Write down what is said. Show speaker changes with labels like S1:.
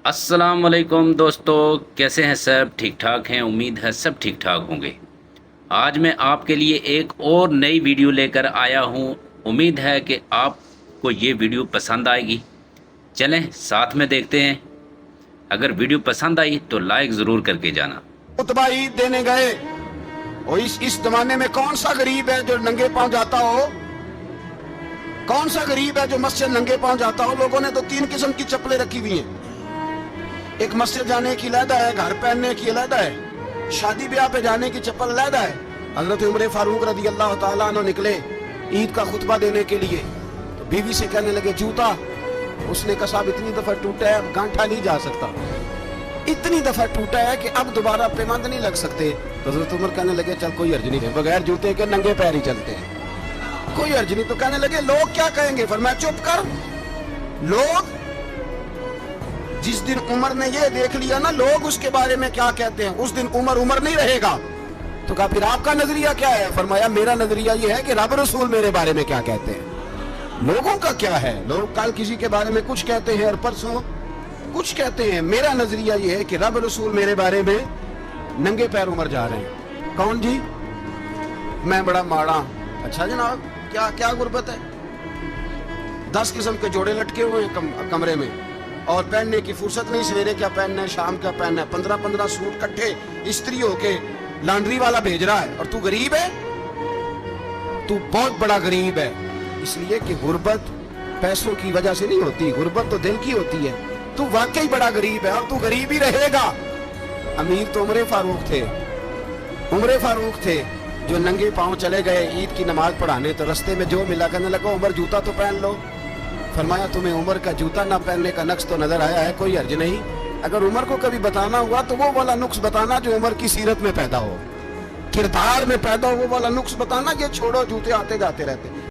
S1: السلام علیکم دوستو، کیسے ہیں؟ سب ٹھیک ٹھاک ہیں؟ امید ہے سب ٹھیک ٹھاک ہوں گے۔ آج میں آپ کے لیے ایک اور نئی ویڈیو لے کر آیا ہوں۔ امید ہے کہ آپ کو یہ ویڈیو پسند آئے گی۔ چلیں ساتھ میں دیکھتے ہیں۔ اگر ویڈیو پسند آئی تو لائک ضرور کر کے جانا۔
S2: خطبہ عید دینے گئے اور اس زمانے میں کون سا غریب ہے جو ننگے پاؤں جاتا ہو؟ کون سا غریب ہے جو مسجد ننگے پاؤں جاتا ہو؟ لوگوں نے تو 3 قسم کی چپلیں رکھی ہوئی ہیں۔ ایک مسجد جانے کی علیحدہ ہے، گھر پہننے کی علیحدہ ہے، شادی بیاہ پہ جانے کی چپل علیحدہ ہے۔ حضرت عمر فاروق رضی اللہ تعالیٰ عنہ نکلے عید کا خطبہ دینے کے لیے، تو بیوی سے کہنے لگے جوتا، اس نے کہا صاحب اتنی دفعہ ٹوٹا ہے، اب گانٹھا نہیں جا سکتا، اتنی دفعہ ٹوٹا ہے کہ اب دوبارہ پیمند نہیں لگ سکتے۔ تو حضرت عمر کہنے لگے چل کوئی حرج نہیں ہے، بغیر جوتے کے ننگے پیر ہی چلتے ہیں، کوئی حرج نہیں۔ تو کہنے لگے لوگ کیا کہیں گے؟ فرمایا چپ کر، لوگ جس دن عمر نے یہ دیکھ لیا نا لوگ اس کے بارے میں کیا کہتے ہیں، اس دن عمر نہیں رہے گا۔ تو کہا پھر آپ کا نظریہ کیا ہے؟ فرمایا میرا نظریہ یہ ہے کہ رب رسول میرے بارے میں کیا کہتے ہیں۔ لوگوں کا کیا ہے؟ لوگ کل کسی کے بارے میں کچھ کہتے ہیں اور پرسوں کچھ کہتے ہیں۔ میرا نظریہ یہ ہے کہ رب رسول میرے بارے میں ننگے پیر عمر جا رہے ہیں۔ کون جی؟ میں بڑا ماڑا۔ اچھا جناب، کیا غربت ہے؟ 10 قسم کے جوڑے لٹکے ہوئے ہیں کمرے میں، اور پہننے کی فرصت نہیں، سویرے کیا پہننا ہے، شام کیا پہننا ہے، 15 سوٹ کٹھے استری ہو کے لانڈری والا بھیج رہا ہے، اور تو غریب ہے، تو بہت بڑا غریب ہے۔ اس لیے کہ غربت پیسوں کی وجہ سے نہیں ہوتی، غربت تو دل کی ہوتی ہے۔ تو واقعی بڑا غریب ہے اور تو غریب ہی رہے گا۔ امیر تو عمر فاروق تھے جو ننگے پاؤں چلے گئے عید کی نماز پڑھانے، تو رستے میں جو ملا کہنے لگا عمر جوتا تو پہن لو۔ فرمایا تمہیں عمر کا جوتا نہ پہننے کا نقص تو نظر آیا ہے، کوئی حرج نہیں۔ اگر عمر کو کبھی بتانا ہوا تو وہ والا نقص بتانا جو عمر کی سیرت میں پیدا ہو، کردار میں پیدا ہو، وہ والا نقص بتانا، یہ چھوڑو جوتے آتے جاتے رہتے۔